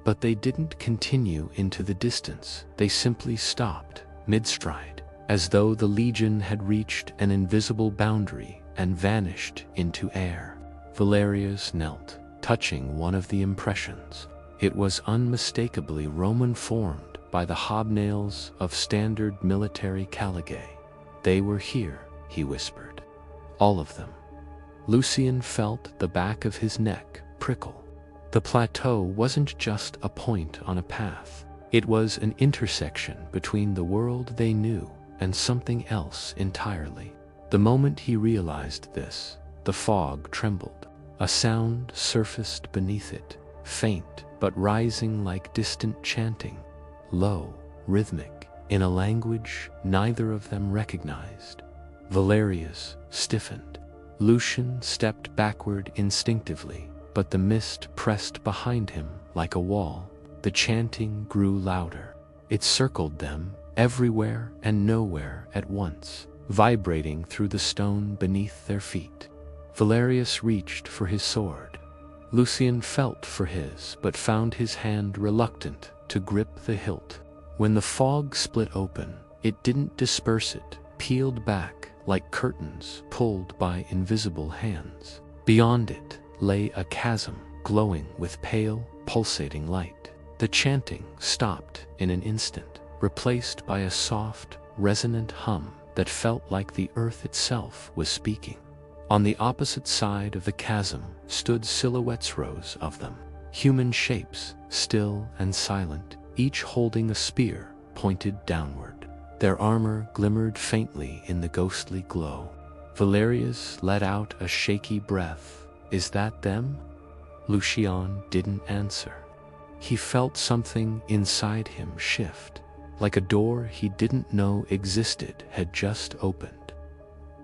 But they didn't continue into the distance, they simply stopped, mid-stride, as though the Legion had reached an invisible boundary and vanished into air. Valerius knelt, touching one of the impressions. It was unmistakably Roman, formed by the hobnails of standard military caligae. "They were here," he whispered. "All of them." Lucien felt the back of his neck prickle. The plateau wasn't just a point on a path. It was an intersection between the world they knew and something else entirely. The moment he realized this, the fog trembled. A sound surfaced beneath it, faint but rising like distant chanting, low, rhythmic, in a language neither of them recognized. Valerius stiffened. Lucien stepped backward instinctively, but the mist pressed behind him like a wall. The chanting grew louder. It circled them, everywhere and nowhere at once, vibrating through the stone beneath their feet. Valerius reached for his sword. Lucien felt for his, but found his hand reluctant to grip the hilt. When the fog split open, it didn't disperse, it peeled back like curtains pulled by invisible hands. Beyond it lay a chasm glowing with pale, pulsating light. The chanting stopped in an instant, replaced by a soft, resonant hum that felt like the earth itself was speaking. On the opposite side of the chasm stood silhouettes, rows of them, human shapes, still and silent, each holding a spear pointed downward. Their armor glimmered faintly in the ghostly glow. Valerius let out a shaky breath. "Is that them?" Lucien didn't answer. he felt something inside him shift, like a door he didn't know existed had just opened.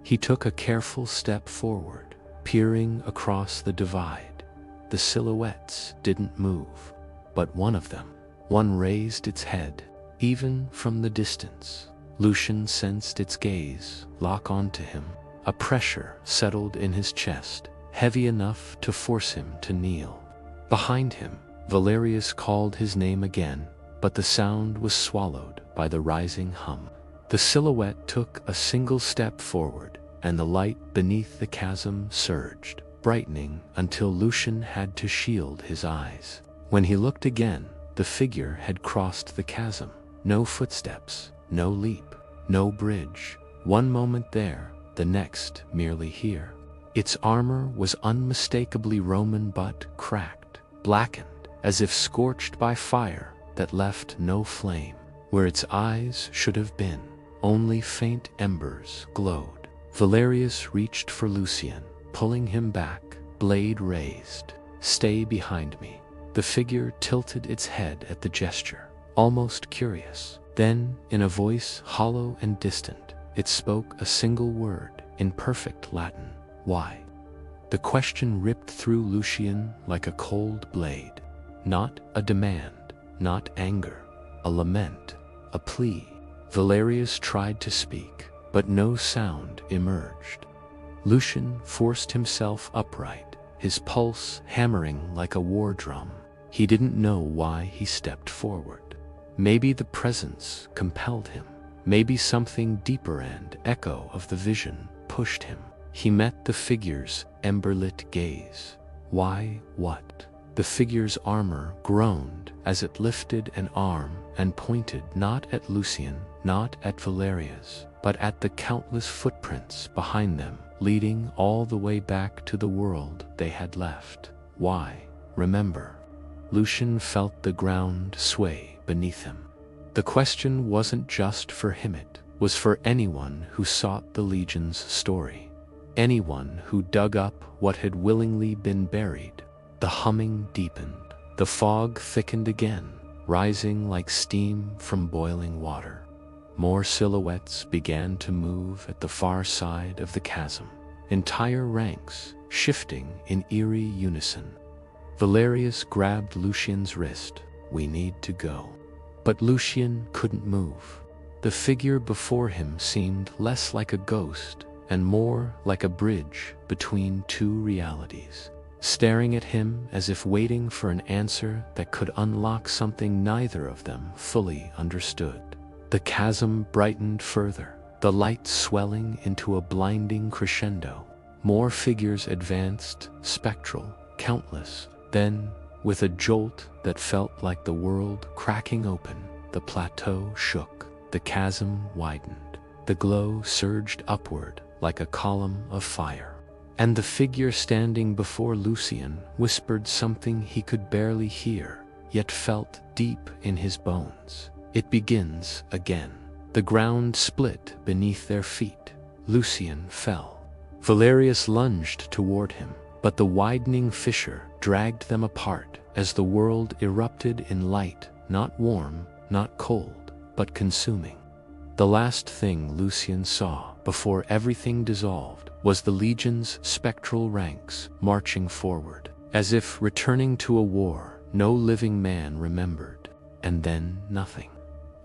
He took a careful step forward, peering across the divide. The silhouettes didn't move, but one of them, one raised its head, even from the distance. Lucian sensed its gaze lock onto him. A pressure settled in his chest, heavy enough to force him to kneel. Behind him, Valerius called his name again, but the sound was swallowed by the rising hum. The silhouette took a single step forward, and the light beneath the chasm surged, brightening until Lucian had to shield his eyes. When he looked again, the figure had crossed the chasm. No footsteps, no leap, no bridge. One moment there, the next merely here. Its armor was unmistakably Roman but cracked, blackened, as if scorched by fire that left no flame. Where its eyes should have been, only faint embers glowed. Valerius reached for Lucian, pulling him back, blade raised. "Stay behind me." The figure tilted its head at the gesture, almost curious. Then, in a voice hollow and distant, it spoke a single word in perfect Latin: "Why?" The question ripped through Lucian like a cold blade. Not a demand, not anger, a lament, a plea. Valerius tried to speak, but no sound emerged. Lucian forced himself upright, his pulse hammering like a war drum. He didn't know why he stepped forward. Maybe the presence compelled him. Maybe something deeper and echo of the vision pushed him. He met the figure's ember-lit gaze. Why, what? The figure's armor groaned as it lifted an arm and pointed not at Lucian, not at Valerius, but at the countless footprints behind them, leading all the way back to the world they had left. Why? Remember. Lucian felt the ground sway beneath him. The question wasn't just for him, it was for anyone who sought the Legion's story. Anyone who dug up what had willingly been buried. The humming deepened. The fog thickened again, rising like steam from boiling water. More silhouettes began to move at the far side of the chasm. Entire ranks, shifting in eerie unison. Valerius grabbed Lucian's wrist. "We need to go." But Lucian couldn't move. The figure before him seemed less like a ghost and more like a bridge between two realities, staring at him as if waiting for an answer that could unlock something neither of them fully understood. The chasm brightened further, the light swelling into a blinding crescendo. More figures advanced, spectral, countless. Then, with a jolt that felt like the world cracking open, the plateau shook, the chasm widened. The glow surged upward like a column of fire. And the figure standing before Lucian whispered something he could barely hear, yet felt deep in his bones. "It begins again." The ground split beneath their feet. Lucian fell. Valerius lunged toward him, but the widening fissure dragged them apart as the world erupted in light, not warm, not cold, but consuming. The last thing Lucian saw before everything dissolved was the Legion's spectral ranks marching forward, as if returning to a war no living man remembered. And then nothing.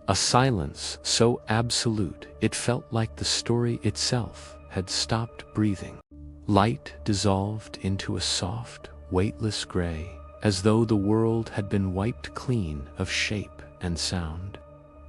A silence so absolute it felt like the story itself had stopped breathing. Light dissolved into a soft, weightless gray, as though the world had been wiped clean of shape and sound.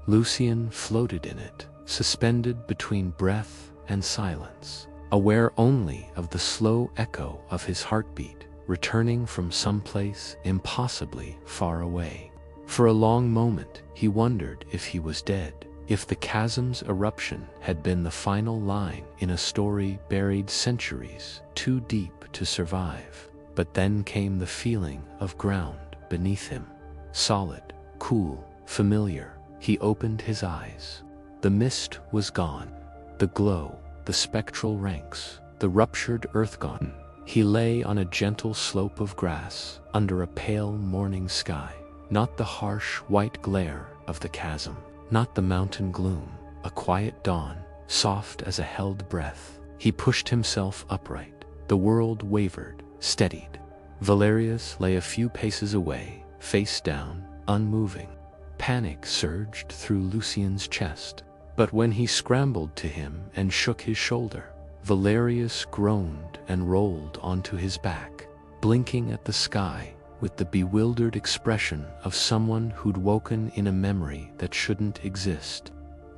Lucian floated in it, suspended between breath and silence, aware only of the slow echo of his heartbeat, returning from someplace impossibly far away. For a long moment, he wondered if he was dead, if the chasm's eruption had been the final line in a story buried centuries too deep to survive. But then came the feeling of ground beneath him. Solid, cool, familiar. He opened his eyes. The mist was gone. The glow, the spectral ranks, the ruptured earth gone. He lay on a gentle slope of grass, under a pale morning sky. Not the harsh white glare of the chasm, not the mountain gloom, a quiet dawn, soft as a held breath. He pushed himself upright. The world wavered, steadied. Valerius lay a few paces away, face down, unmoving. Panic surged through Lucian's chest. But when he scrambled to him and shook his shoulder, Valerius groaned and rolled onto his back, blinking at the sky with the bewildered expression of someone who'd woken in a memory that shouldn't exist.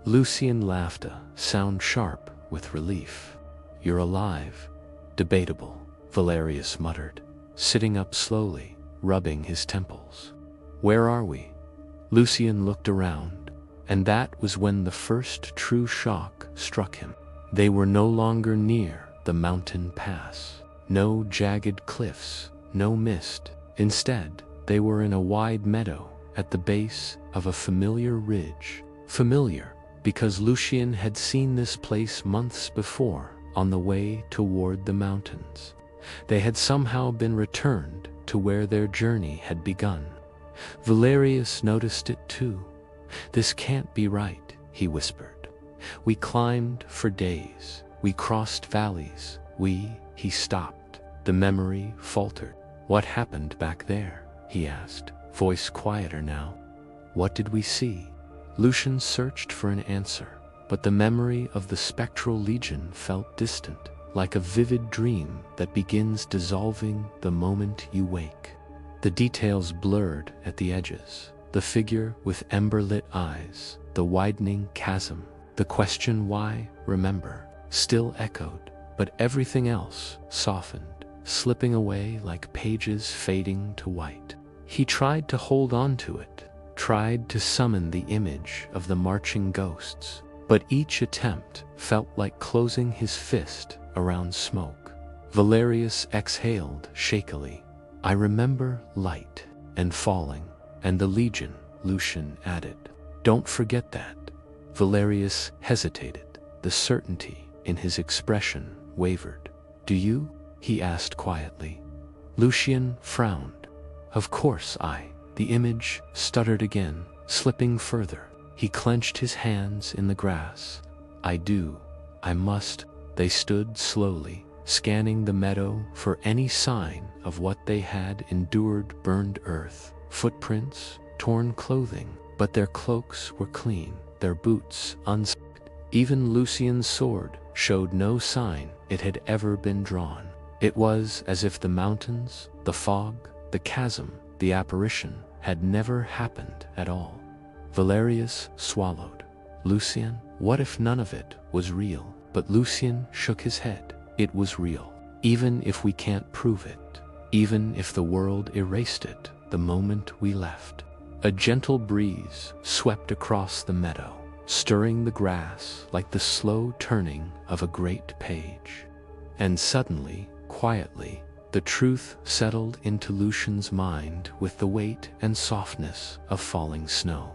Lucian laughed, a sound sharp with relief. "You're alive." "Debatable," Valerius muttered, sitting up slowly, rubbing his temples. "Where are we?" Lucian looked around, and that was when the first true shock struck him. They were no longer near the mountain pass. No jagged cliffs, no mist. Instead, they were in a wide meadow at the base of a familiar ridge. Familiar, because Lucian had seen this place months before on the way toward the mountains. They had somehow been returned to where their journey had begun. Valerius noticed it too. "This can't be right," he whispered. "We climbed for days. We crossed valleys. He stopped. The memory faltered. "What happened back there?" he asked, voice quieter now. "What did we see?" Lucian searched for an answer, but the memory of the spectral legion felt distant, like a vivid dream that begins dissolving the moment you wake. The details blurred at the edges, the figure with ember-lit eyes, the widening chasm. The question why, remember, still echoed, but everything else softened, slipping away like pages fading to white. He tried to hold on to it, tried to summon the image of the marching ghosts, but each attempt felt like closing his fist around smoke. Valerius exhaled shakily. "I remember light and falling, and the legion," Lucian added. "Don't forget that." Valerius hesitated. The certainty in his expression wavered. "Do you?" he asked quietly. Lucian frowned. "Of course The image stuttered again, slipping further. He clenched his hands in the grass. "I do. I must." They stood slowly, scanning the meadow for any sign of what they had endured. Burned earth, footprints, torn clothing, but their cloaks were clean, their boots unscathed. Even Lucian's sword showed no sign it had ever been drawn. It was as if the mountains, the fog, the chasm, the apparition had never happened at all. Valerius swallowed. "Lucian, what if none of it was real?" But Lucian shook his head. "It was real. Even if we can't prove it. Even if the world erased it the moment we left." A gentle breeze swept across the meadow, stirring the grass like the slow turning of a great page. And suddenly, quietly, the truth settled into Lucian's mind with the weight and softness of falling snow.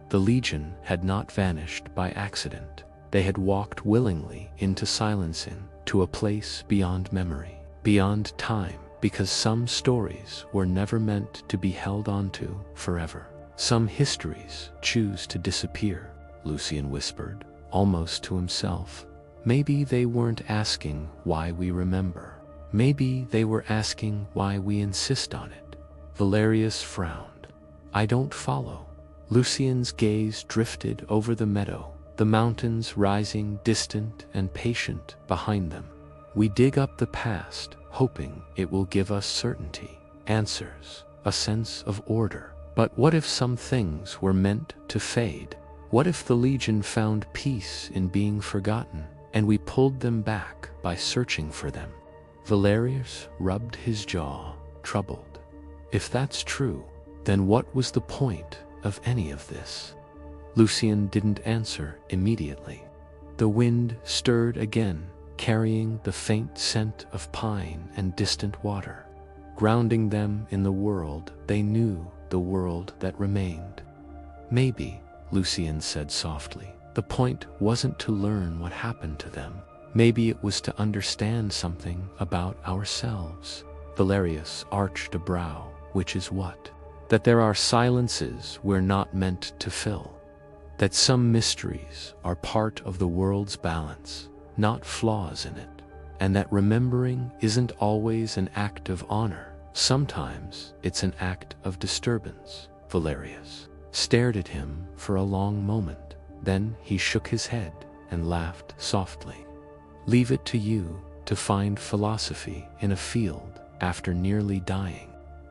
The legion had not vanished by accident. They had walked willingly into silencing, to a place beyond memory, beyond time, because some stories were never meant to be held onto forever. "Some histories choose to disappear," Lucian whispered, almost to himself. "Maybe they weren't asking why we remember. Maybe they were asking why we insist on it." Valerius frowned. "I don't follow." Lucian's gaze drifted over the meadow, the mountains rising distant and patient behind them. "We dig up the past, hoping it will give us certainty, answers, a sense of order. But what if some things were meant to fade? What if the legion found peace in being forgotten, and we pulled them back by searching for them?" Valerius rubbed his jaw, troubled. If that's true, then what was the point of any of this? Lucian didn't answer immediately. The wind stirred again, carrying the faint scent of pine and distant water, grounding them in the world they knew, the world that remained. "Maybe," Lucian said softly, "the point wasn't to learn what happened to them. Maybe it was to understand something about ourselves." Valerius arched a brow. "Which is what?" that there are silences we're not meant to fill, that some mysteries are part of the world's balance, not flaws in it, and that remembering isn't always an act of honor. Sometimes it's an act of disturbance. Valerius stared at him for a long moment. Then he shook his head and laughed softly. Leave it to you to find philosophy in a field after nearly dying.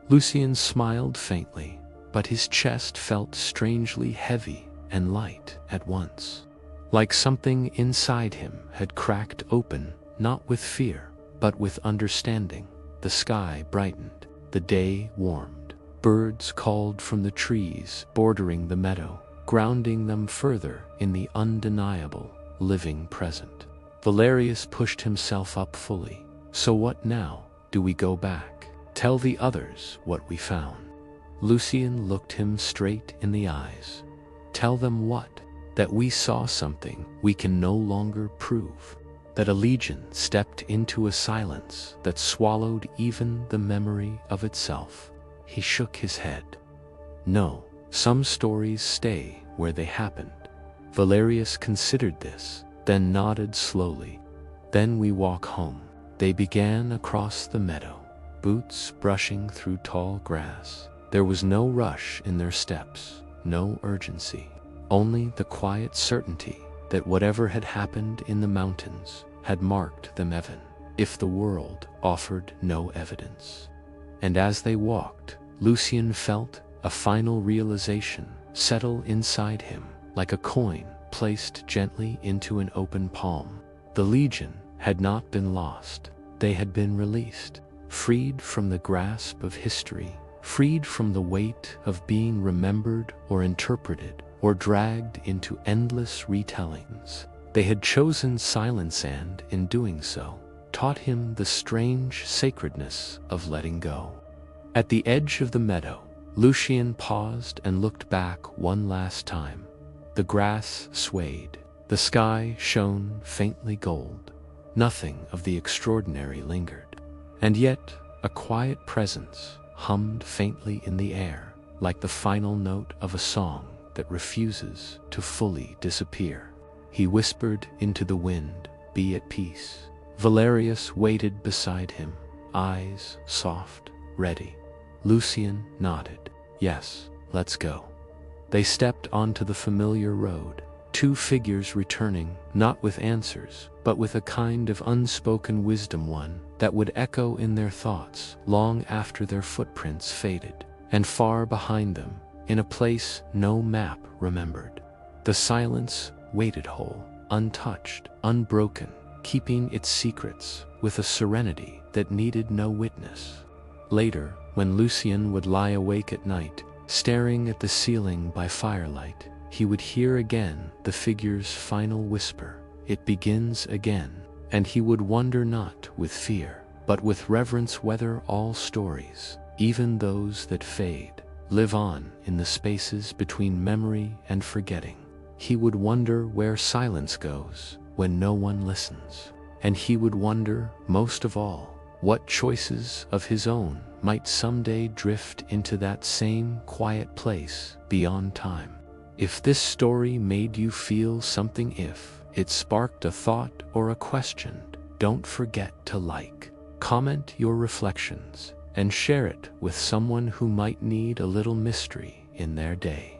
Lucian smiled faintly, but his chest felt strangely heavy and light at once, like something inside him had cracked open, not with fear, but with understanding. The sky brightened, the day warmed. Birds called from the trees bordering the meadow, grounding them further in the undeniable, living present. Valerius pushed himself up fully. So what now? Do we go back? Tell the others what we found. Lucian looked him straight in the eyes. Tell them what? That we saw something we can no longer prove. That a legion stepped into a silence that swallowed even the memory of itself. He shook his head. No, some stories stay where they happened. Valerius considered this, then nodded slowly. Then we walk home. They began across the meadow, boots brushing through tall grass. There was no rush in their steps, no urgency, only the quiet certainty that whatever had happened in the mountains had marked them even if the world offered no evidence. And as they walked, Lucian felt a final realization settle inside him, like a coin placed gently into an open palm. The Legion had not been lost. They had been released, freed from the grasp of history, freed from the weight of being remembered or interpreted, or dragged into endless retellings. They had chosen silence and, in doing so, taught him the strange sacredness of letting go. At the edge of the meadow, Lucian paused and looked back one last time. The grass swayed. The sky shone faintly gold. Nothing of the extraordinary lingered. And yet, a quiet presence hummed faintly in the air, like the final note of a song that refuses to fully disappear. He whispered into the wind, "Be at peace." Valerius waited beside him, eyes soft, ready. Lucian nodded. Yes, let's go. They stepped onto the familiar road, two figures returning, not with answers, but with a kind of unspoken wisdom, one that would echo in their thoughts long after their footprints faded. And far behind them, in a place no map remembered, the silence waited whole, untouched, unbroken, keeping its secrets with a serenity that needed no witness. Later, when Lucian would lie awake at night, staring at the ceiling by firelight, he would hear again the figure's final whisper, "It begins again," and he would wonder not with fear, but with reverence whether all stories, even those that fade, live on in the spaces between memory and forgetting. He would wonder where silence goes when no one listens. And he would wonder, most of all, what choices of his own might someday drift into that same quiet place beyond time. If this story made you feel something, if it sparked a thought or a question, don't forget to like, comment your reflections, and share it with someone who might need a little mystery in their day.